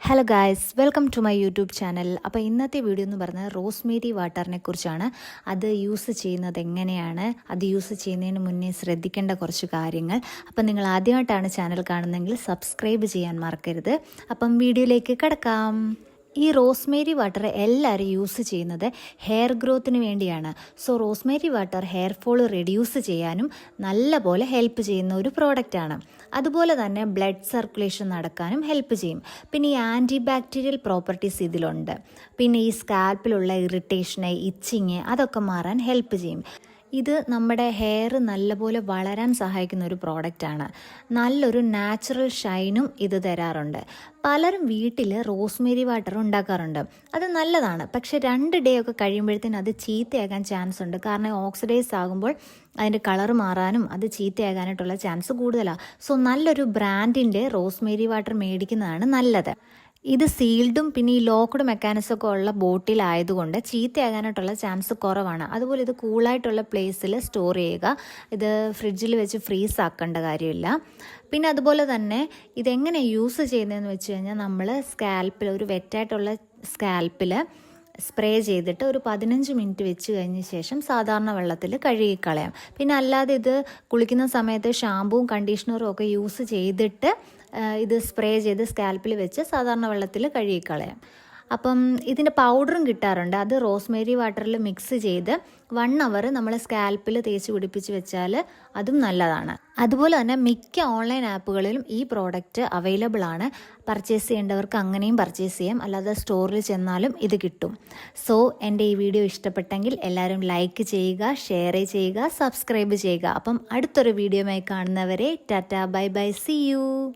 Hello guys, welcome to my YouTube channel. അപ്പോൾ ഇന്നത്തെ video എന്ന് പറഞ്ഞാൽ റോസ്മേരി വാട്ടറിനെ കുറിച്ചാണ്. അത് യൂസ് ചെയ്യുന്നത് എങ്ങനെയാണ്, അത് യൂസ് ചെയ്യുന്നതിന് മുന്നേ ശ്രദ്ധിക്കേണ്ട കുറച്ച് കാര്യങ്ങൾ. അപ്പം നിങ്ങൾ ആദ്യമായിട്ടാണ് ചാനൽ കാണുന്നതെങ്കിൽ സബ്സ്ക്രൈബ് ചെയ്യാൻ മറക്കരുത്. അപ്പം വീഡിയോയിലേക്ക് കിടക്കാം. ഈ റോസ്മേരി വാട്ടർ എല്ലാവരും യൂസ് ചെയ്യുന്നത് ഹെയർ ഗ്രോത്തിന് വേണ്ടിയാണ്. So rosemary water hair fall reduce ചെയ്യാനും നല്ലപോലെ ഹെൽപ്പ് ചെയ്യുന്ന ഒരു പ്രോഡക്റ്റാണ്. അതുപോലെ തന്നെ ബ്ലഡ് സർക്കുലേഷൻ നടക്കാനും ഹെൽപ്പ് ചെയ്യും. പിന്നെ ഈ ആൻറ്റി ബാക്ടീരിയൽ പ്രോപ്പർട്ടീസ് ഇതിലുണ്ട്. പിന്നെ ഈ സ്കാൽപ്പിലുള്ള ഇറിറ്റേഷന്, ഇച്ചിങ് അതൊക്കെ മാറാൻ ഹെൽപ്പ് ചെയ്യും. ഇത് നമ്മുടെ ഹെയർ നല്ലപോലെ വളരാൻ സഹായിക്കുന്ന ഒരു പ്രോഡക്റ്റാണ്. നല്ലൊരു നാച്ചുറൽ ഷൈനും ഇത് തരാറുണ്ട്. പലരും വീട്ടിൽ റോസ്മേരി വാട്ടർ ഉണ്ടാക്കാറുണ്ട്. അത് നല്ലതാണ്. പക്ഷേ 2 ഡേ ഒക്കെ കഴിയുമ്പോഴത്തേനും അത് ചീത്തയാകാൻ ചാൻസ് ഉണ്ട്. കാരണം ഓക്സിഡൈസ് ആകുമ്പോൾ അതിൻ്റെ കളർ മാറാനും അത് ചീത്തയാകാനായിട്ടുള്ള ചാൻസ് കൂടുതലാണ്. സോ നല്ലൊരു ബ്രാൻഡിൻ്റെ റോസ്മേരി വാട്ടർ മേടിക്കുന്നതാണ് നല്ലത്. ഇത് സീൽഡും പിന്നെ ഈ ലോക്ക്ഡ് മെക്കാനിസം ഒക്കെ ഉള്ള ബോട്ടിലായതുകൊണ്ട് ചീത്തയാകാനായിട്ടുള്ള ചാൻസ് കുറവാണ്. അതുപോലെ ഇത് കൂളായിട്ടുള്ള പ്ലേസിൽ സ്റ്റോർ ചെയ്യുക. ഇത് ഫ്രിഡ്ജിൽ വെച്ച് ഫ്രീസ് ആക്കേണ്ട കാര്യമില്ല. പിന്നെ അതുപോലെ തന്നെ ഇതെങ്ങനെ യൂസ് ചെയ്യുന്നതെന്ന് വെച്ച് കഴിഞ്ഞാൽ നമ്മൾ സ്കാൽപ്പിൽ ഒരു വെറ്റായിട്ടുള്ള സ്കാൽപ്പിൽ സ്പ്രേ ചെയ്തിട്ട് ഒരു 15 മിനിറ്റ് വെച്ച് കഴിഞ്ഞ ശേഷം സാധാരണ വെള്ളത്തിൽ കഴുകിക്കളയാം. പിന്നെ അല്ലാതെ ഇത് കുളിക്കുന്ന സമയത്ത് ഷാമ്പുവും കണ്ടീഷണറും ഒക്കെ യൂസ് ചെയ്തിട്ട് ഇത് സ്പ്രേ ചെയ്ത് സ്കാൽപ്പിൽ വെച്ച് സാധാരണ വെള്ളത്തിൽ കഴുകിക്കളയാം. അപ്പം ഇതിൻ്റെ പൗഡറും കിട്ടാറുണ്ട്. അത് റോസ്മേരി വാട്ടറിൽ മിക്സ് ചെയ്ത് 1 അവർ നമ്മൾ സ്കാൽപ്പിൽ തേച്ച് പിടിപ്പിച്ച് വെച്ചാൽ അതും നല്ലതാണ്. അതുപോലെ തന്നെ മിക്ക ഓൺലൈൻ ആപ്പുകളിലും ഈ പ്രോഡക്റ്റ് അവൈലബിൾ ആണ്. പർച്ചേസ് ചെയ്യേണ്ടവർക്ക് അങ്ങനെയും പർച്ചേസ് ചെയ്യാം, അല്ലാതെ സ്റ്റോറിൽ ചെന്നാലും ഇത് കിട്ടും. സോ എൻ്റെ ഈ വീഡിയോ ഇഷ്ടപ്പെട്ടെങ്കിൽ എല്ലാവരും ലൈക്ക് ചെയ്യുക, ഷെയർ ചെയ്യുക, സബ്സ്ക്രൈബ് ചെയ്യുക. അപ്പം അടുത്തൊരു വീഡിയോയുമായി കാണുന്നവരെ tata, bye bye, see U.